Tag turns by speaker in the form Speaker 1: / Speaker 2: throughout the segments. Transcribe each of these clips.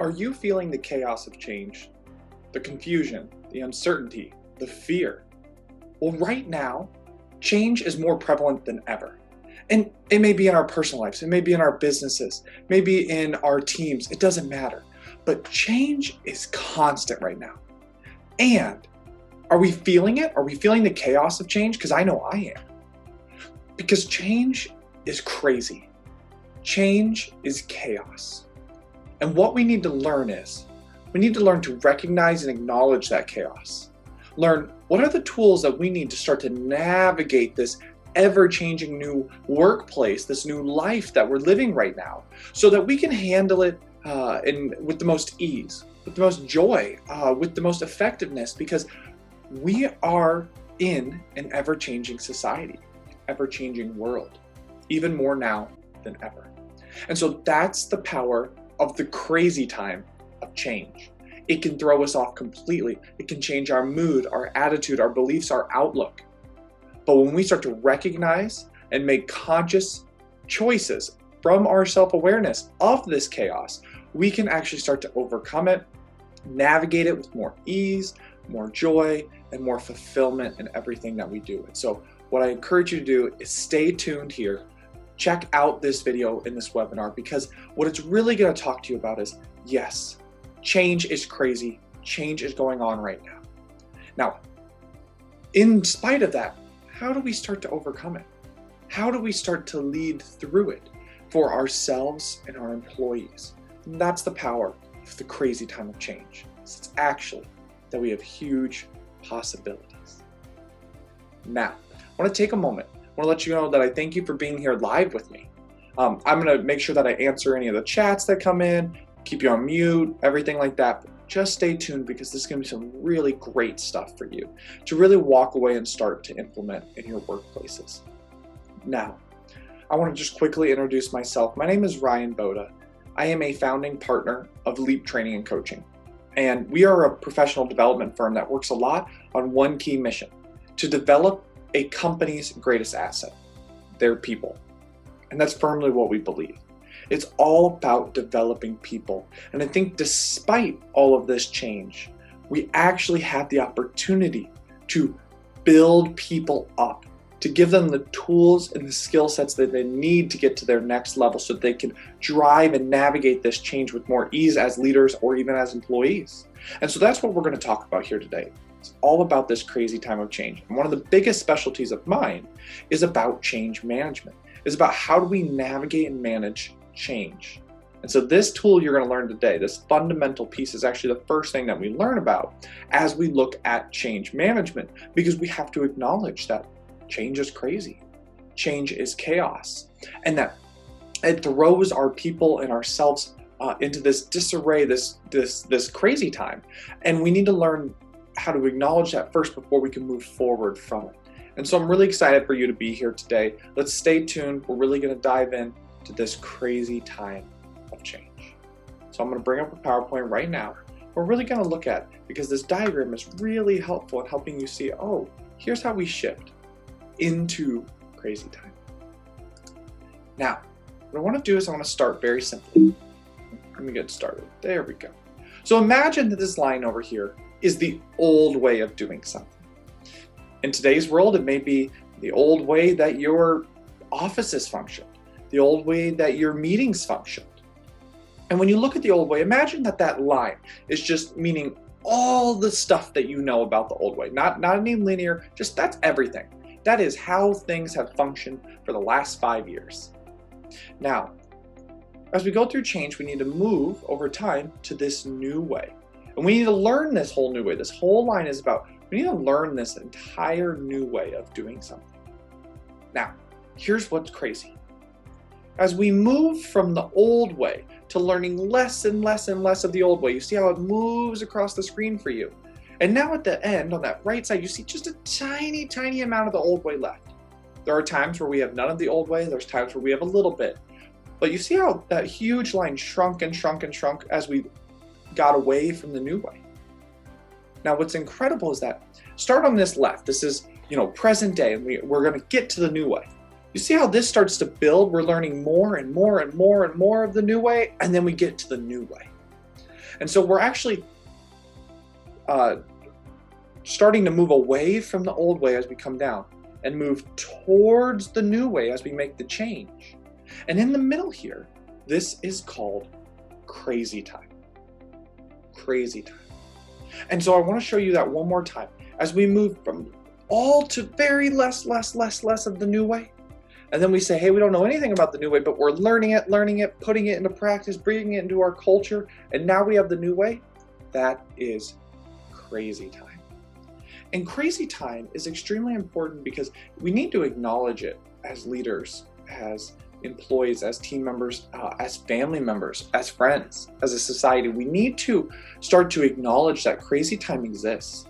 Speaker 1: Are you feeling the chaos of change? The confusion, the uncertainty, the fear? Well, right now, change is more prevalent than ever. And it may be in our personal lives, it may be in our businesses, maybe in our teams, it doesn't matter. But change is constant right now. And are we feeling it? Are we feeling the chaos of change? Because I know I am. Because change is crazy. Change is chaos. And what we need to learn is, we need to learn to recognize and acknowledge that chaos. Learn what are the tools that we need to start to navigate this ever-changing new workplace, this new life that we're living right now, so that we can handle it with the most ease, with the most joy, with the most effectiveness, because we are in an ever-changing society, ever-changing world, even more now than ever. And so that's the power of the crazy time of change. It can throw us off completely. It can change our mood, our attitude, our beliefs, our outlook. But when we start to recognize and make conscious choices from our self-awareness of this chaos, we can actually start to overcome it, navigate it with more ease, more joy, and more fulfillment in everything that we do. And so what I encourage you to do is stay tuned here. Check out this video in this webinar, because what it's really going to talk to you about is, yes, change is crazy. Change is going on right now. Now, in spite of that, how do we start to overcome it? How do we start to lead through it for ourselves and our employees? And that's the power of the crazy time of change. It's actually that we have huge possibilities. Now, I want to take a moment. I want to let you know that I thank you for being here live with me. I'm going to make sure that I answer any of the chats that come in, keep you on mute, everything like that. But just stay tuned, because this is going to be some really great stuff for you to really walk away and start to implement in your workplaces. Now, I want to just quickly introduce myself. My name is Ryan Boda. I am a founding partner of Leap Training and Coaching. And we are a professional development firm that works a lot on one key mission: to develop a company's greatest asset, their people. And that's firmly what we believe. It's all about developing people. And I think despite all of this change, we actually have the opportunity to build people up, to give them the tools and the skill sets that they need to get to their next level, so that they can drive and navigate this change with more ease as leaders or even as employees. And so that's what we're going to talk about here today. It's all about this crazy time of change. And one of the biggest specialties of mine is about change management. It's about how do we navigate and manage change. And so this tool you're going to learn today, this fundamental piece, is actually the first thing that we learn about as we look at change management, because we have to acknowledge that change is crazy. Change is chaos. And that it throws our people and ourselves into this disarray, this crazy time. And we need to learn how to acknowledge that first before we can move forward from it. And so I'm really excited for you to be here today. Let's stay tuned. We're really going to dive in to this crazy time of change. So I'm going to bring up a PowerPoint right now. We're really going to look at, because this diagram is really helpful in helping you see, oh, here's how we shift into crazy time. Now, what I want to do is I want to start very simply. Let me get started. There we go. So imagine that this line over here is the old way of doing something. In today's world, it may be the old way that your offices functioned, the old way that your meetings functioned. And when you look at the old way, imagine that that line is just meaning all the stuff that you know about the old way, not any linear, just that's everything. That is how things have functioned for the last 5 years. Now, as we go through change, we need to move over time to this new way. And we need to learn this whole new way. This whole line is about, we need to learn this entire new way of doing something. Now, here's what's crazy. As we move from the old way to learning less and less and less of the old way, you see how it moves across the screen for you. And now at the end, on that right side, you see just a tiny, tiny amount of the old way left. There are times where we have none of the old way. There's times where we have a little bit. But you see how that huge line shrunk and shrunk and shrunk as we got away from the new way. Now, what's incredible is that, start on this left. This is, present day, and we're going to get to the new way. You see how this starts to build? We're learning more and more and more and more of the new way, and then we get to the new way. And so we're actually starting to move away from the old way as we come down and move towards the new way as we make the change. And in the middle here, this is called crazy time. Crazy time. And so I want to show you that one more time as we move from all to very less of the new way. And then we say, hey, we don't know anything about the new way, but we're learning it, putting it into practice, bringing it into our culture, and now we have the new way. That is crazy time. And crazy time is extremely important because we need to acknowledge it as leaders, as employees, as team members, as family members, as friends, as a society. We need to start to acknowledge that crazy time exists,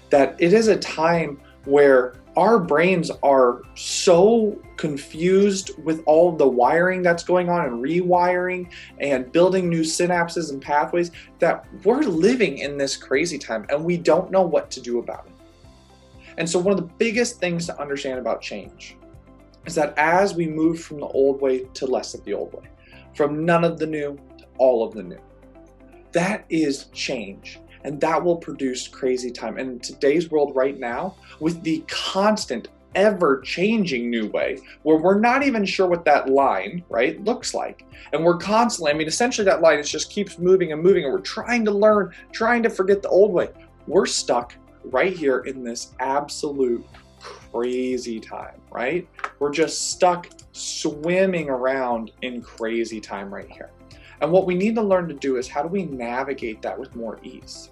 Speaker 1: that it is a time where our brains are so confused with all the wiring that's going on and rewiring and building new synapses and pathways that we're living in this crazy time and we don't know what to do about it. And so one of the biggest things to understand about change is that as we move from the old way to less of the old way, from none of the new to all of the new, that is change. And that will produce crazy time. And in today's world right now, with the constant, ever-changing new way, where we're not even sure what that line, right, looks like. And we're constantly, essentially that line just keeps moving and moving, and we're trying to learn, trying to forget the old way. We're stuck right here in this absolute crazy time, right? We're just stuck swimming around in crazy time right here. And what we need to learn to do is how do we navigate that with more ease?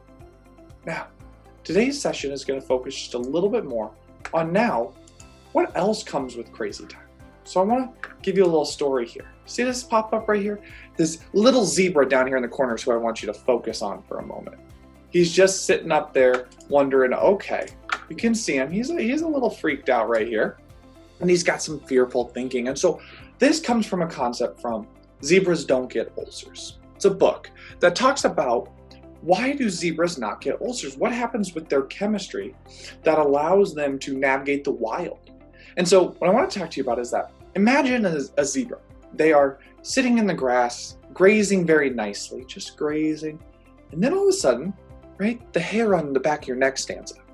Speaker 1: Now, today's session is going to focus just a little bit more on now, what else comes with crazy time? So I want to give you a little story here. See this pop up right here? This little zebra down here in the corner is who I want you to focus on for a moment. He's just sitting up there wondering, okay, you can see him. He's a little freaked out right here. And he's got some fearful thinking. And so this comes from a concept from Zebras Don't Get Ulcers. It's a book that talks about why do zebras not get ulcers? What happens with their chemistry that allows them to navigate the wild? And so what I want to talk to you about is that imagine a zebra. They are sitting in the grass, grazing very nicely, just grazing. And then all of a sudden, right, the hair on the back of your neck stands up.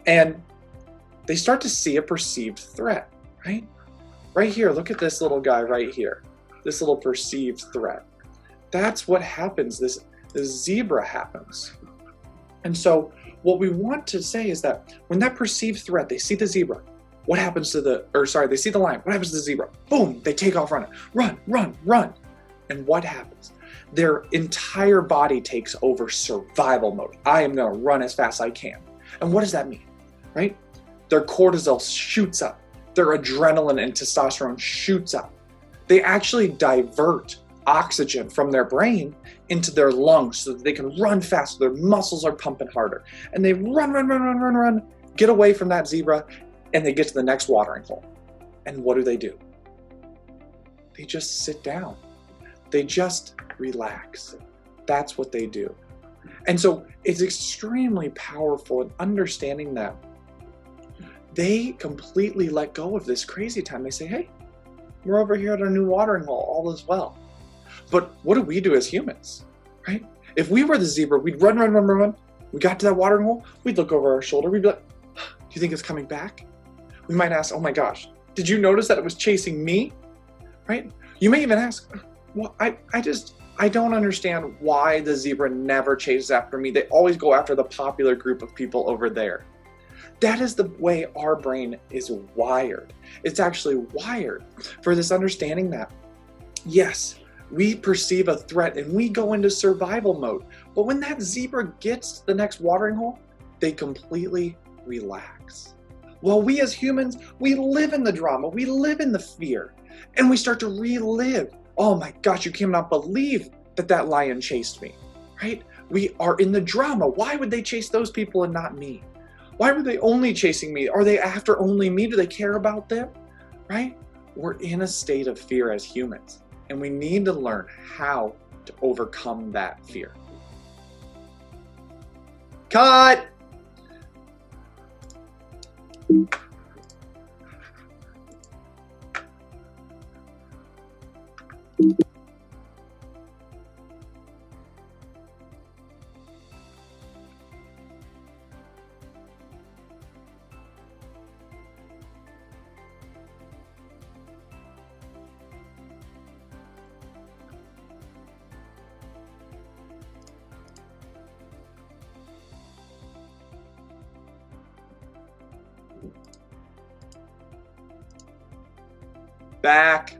Speaker 1: And they start to see a perceived threat, right? Right here, look at this little guy right here. This little perceived threat. That's what happens. This zebra happens. And so what we want to say is that when that perceived threat, they see the zebra, what happens to they see the lion, what happens to the zebra? Boom, they take off running. Run, run, run. And what happens? Their entire body takes over survival mode. I am gonna run as fast as I can. And what does that mean, right? Their cortisol shoots up. Their adrenaline and testosterone shoots up. They actually divert oxygen from their brain into their lungs so that they can run faster. Their muscles are pumping harder. And they run, get away from that zebra, and they get to the next watering hole. And what do? They just sit down. They just relax. That's what they do. And so it's extremely powerful in understanding that they completely let go of this crazy time. They say, hey, we're over here at our new watering hole, all is well. But what do we do as humans, right? If we were the zebra, we'd run. We got to that watering hole, we'd look over our shoulder, we'd be like, do you think it's coming back? We might ask, oh my gosh, did you notice that it was chasing me, right? You may even ask, well, I don't understand why the zebra never chases after me. They always go after the popular group of people over there. That is the way our brain is wired. It's actually wired for this understanding that, yes, we perceive a threat and we go into survival mode. But when that zebra gets to the next watering hole, they completely relax. Well, we as humans, we live in the drama, we live in the fear, and we start to relive. Oh my gosh, you cannot believe that lion chased me, right? We are in the drama. Why would they chase those people and not me? Why were they only chasing me? Are they after only me? Do they care about them, right? We're in a state of fear as humans, and we need to learn how to overcome that fear. Cut! back.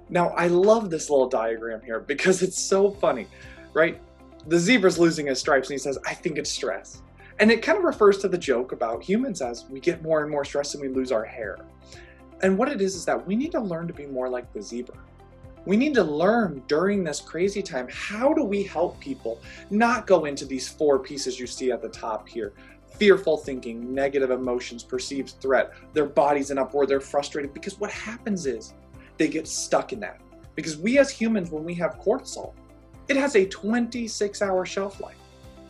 Speaker 1: Now, I love this little diagram here because it's so funny, right? The zebra's losing his stripes and he says, I think it's stress. And it kind of refers to the joke about humans as we get more and more stressed and we lose our hair. And what it is that we need to learn to be more like the zebra. We need to learn during this crazy time, how do we help people not go into these 4 pieces you see at the top here? Fearful thinking, negative emotions, perceived threat, their body's in uproar, they're frustrated, because what happens is they get stuck in that. Because we as humans, when we have cortisol, it has a 26-hour shelf life.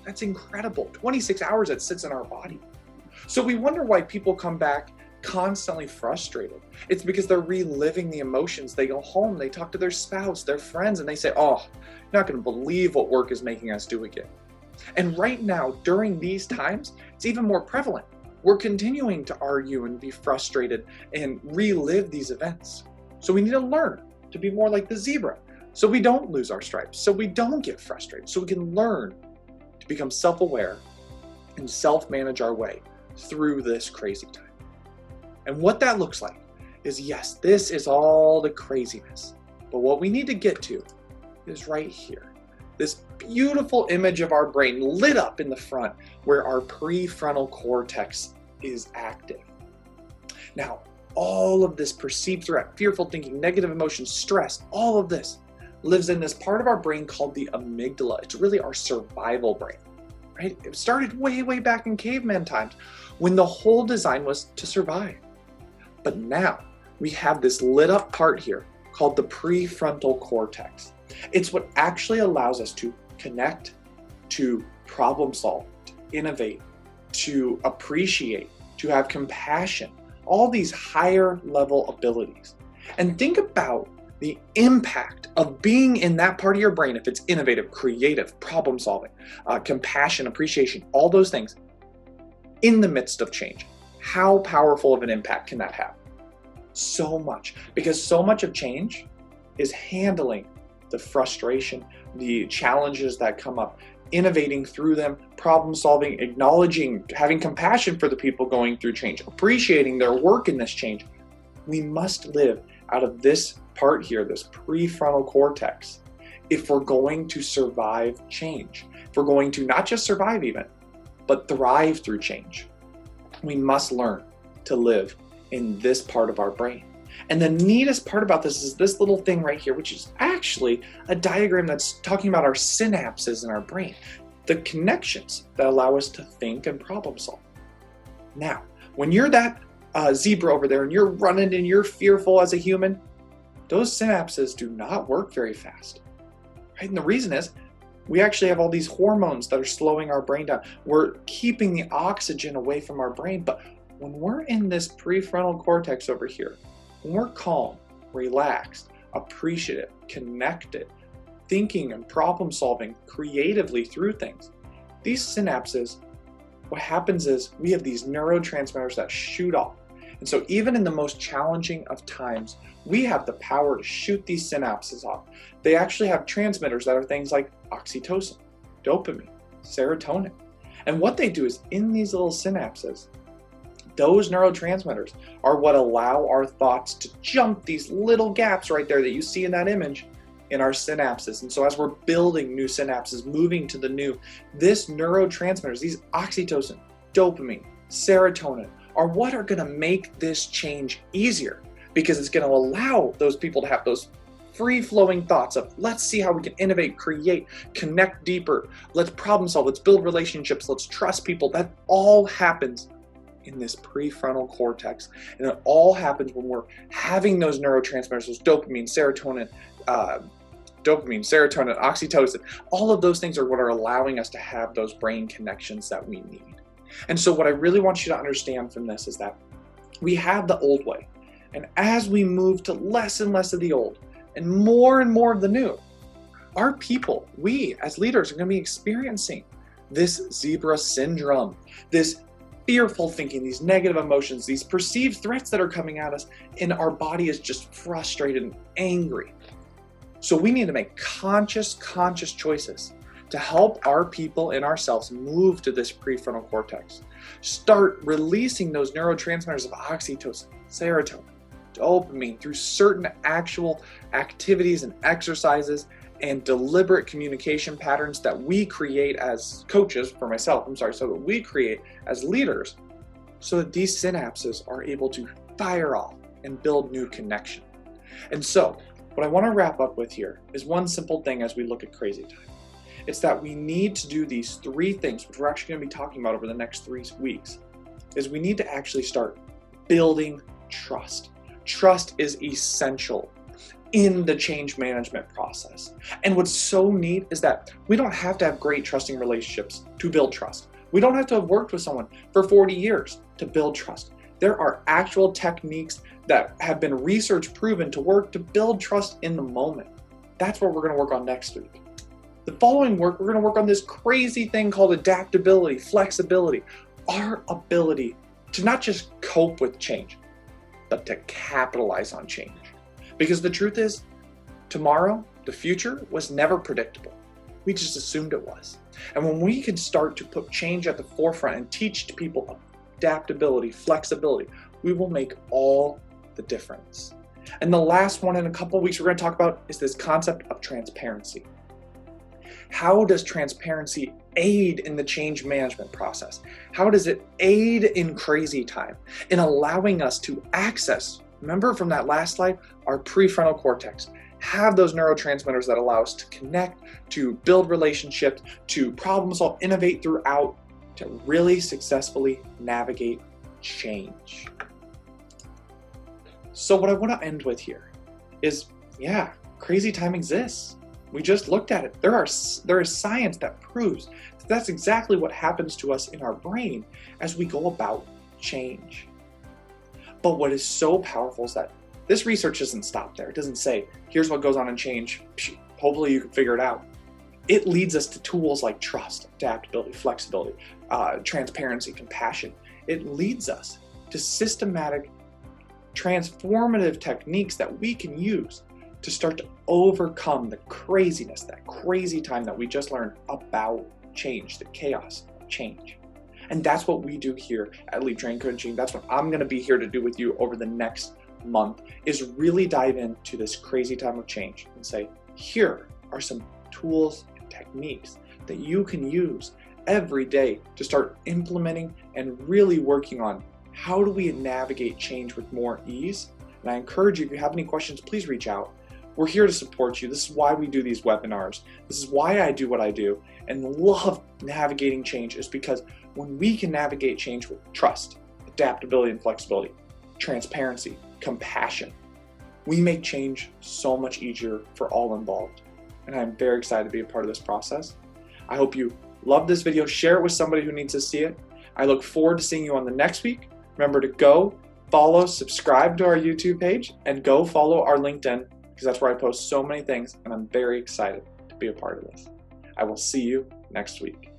Speaker 1: That's incredible. 26 hours it sits in our body. So we wonder why people come back constantly frustrated. It's because they're reliving the emotions. They go home, they talk to their spouse, their friends, and they say, oh, you're not going to believe what work is making us do again. And right now, during these times, it's even more prevalent. We're continuing to argue and be frustrated and relive these events. So we need to learn to be more like the zebra, so we don't lose our stripes, so we don't get frustrated, so we can learn to become self-aware and self-manage our way through this crazy time. And what that looks like is, yes, this is all the craziness, but what we need to get to is right here. This beautiful image of our brain lit up in the front where our prefrontal cortex is active. Now, all of this perceived threat, fearful thinking, negative emotions, stress, all of this lives in this part of our brain called the amygdala. It's really our survival brain, right? It started way, way back in caveman times when the whole design was to survive. But now we have this lit up part here called the prefrontal cortex. It's what actually allows us to connect, to problem solve, to innovate, to appreciate, to have compassion, all these higher level abilities. And think about the impact of being in that part of your brain, if it's innovative, creative, problem solving, compassion, appreciation, all those things, in the midst of change. How powerful of an impact can that have? So much, because so much of change is handling the frustration, the challenges that come up, innovating through them, problem solving, acknowledging, having compassion for the people going through change, appreciating their work in this change. We must live out of this part here, this prefrontal cortex, if we're going to survive change. If we're going to not just survive even, but thrive through change. We must learn to live in this part of our brain. And the neatest part about this is this little thing right here, which is actually a diagram that's talking about our synapses in our brain, the connections that allow us to think and problem solve. Now, when you're that zebra over there and you're running and you're fearful as a human, those synapses do not work very fast, right? And the reason is we actually have all these hormones that are slowing our brain down. We're keeping the oxygen away from our brain. But when we're in this prefrontal cortex over here, when we're calm, relaxed, appreciative, connected, thinking and problem solving creatively through things, these synapses, what happens is we have these neurotransmitters that shoot off. And so even in the most challenging of times, we have the power to shoot these synapses off. They actually have transmitters that are things like oxytocin, dopamine, serotonin. And what they do is in these little synapses, those neurotransmitters are what allow our thoughts to jump these little gaps right there that you see in that image in our synapses. And so as we're building new synapses, moving to the new, this neurotransmitters, these oxytocin, dopamine, serotonin, are what are going to make this change easier, because it's going to allow those people to have those free-flowing thoughts of, let's see how we can innovate, create, connect deeper, let's problem solve, let's build relationships, let's trust people. That all happens in this prefrontal cortex. And it all happens when we're having those neurotransmitters, those dopamine, serotonin, oxytocin. All of those things are what are allowing us to have those brain connections that we need. And so what I really want you to understand from this is that we have the old way. And as we move to less and less of the old and more of the new, our people, we as leaders, are going to be experiencing this zebra syndrome, this fearful thinking, these negative emotions, these perceived threats that are coming at us, and our body is just frustrated and angry. So we need to make conscious choices to help our people and ourselves move to this prefrontal cortex Start releasing those neurotransmitters of oxytocin, serotonin, dopamine through certain actual activities and exercises and deliberate communication patterns that we create as coaches, so that we create as leaders, so that these synapses are able to fire off and build new connection. And so, what I want to wrap up with here is one simple thing as we look at Krazy Time. It's that we need to do these 3 things, which we're actually going to be talking about over the next 3 weeks, is we need to actually start building trust. Trust is essential in the change management process. And what's so neat is that we don't have to have great trusting relationships to build trust. We don't have to have worked with someone for 40 years to build trust. There are actual techniques that have been research proven to work to build trust in the moment. That's what we're going to work on next week. The following work, we're going to work on this crazy thing called adaptability, flexibility, our ability to not just cope with change, but to capitalize on change. Because the truth is, tomorrow, the future was never predictable. We just assumed it was. And when we can start to put change at the forefront and teach people adaptability, flexibility, we will make all the difference. And the last one in a couple of weeks we're going to talk about is this concept of transparency. How does transparency aid in the change management process? How does it aid in Krazy Time in allowing us to access, remember from that last slide, our prefrontal cortex, have those neurotransmitters that allow us to connect, to build relationships, to problem solve, innovate throughout, to really successfully navigate change. So what I want to end with here is, Krazy Time exists. We just looked at it. There is science that proves that that's exactly what happens to us in our brain as we go about change. But what is so powerful is that this research doesn't stop there. It doesn't say, here's what goes on in change. Hopefully you can figure it out. It leads us to tools like trust, adaptability, flexibility, transparency, compassion. It leads us to systematic, transformative techniques that we can use to start to overcome the craziness, that crazy time that we just learned about change, the chaos of change. And that's what we do here at Leap Train Coaching. That's what I'm going to be here to do with you over the next month, is really dive into this crazy time of change and say, here are some tools and techniques that you can use every day to start implementing and really working on how do we navigate change with more ease. And I encourage you, if you have any questions, please reach out. We're here to support you. This is why we do these webinars. This is why I do what I do and love navigating change, is because when we can navigate change with trust, adaptability and flexibility, transparency, compassion, we make change so much easier for all involved. And I'm very excited to be a part of this process. I hope you love this video. Share it with somebody who needs to see it. I look forward to seeing you on the next week. Remember to go follow, subscribe to our YouTube page, and go follow our LinkedIn, because that's where I post so many things, and I'm very excited to be a part of this. I will see you next week.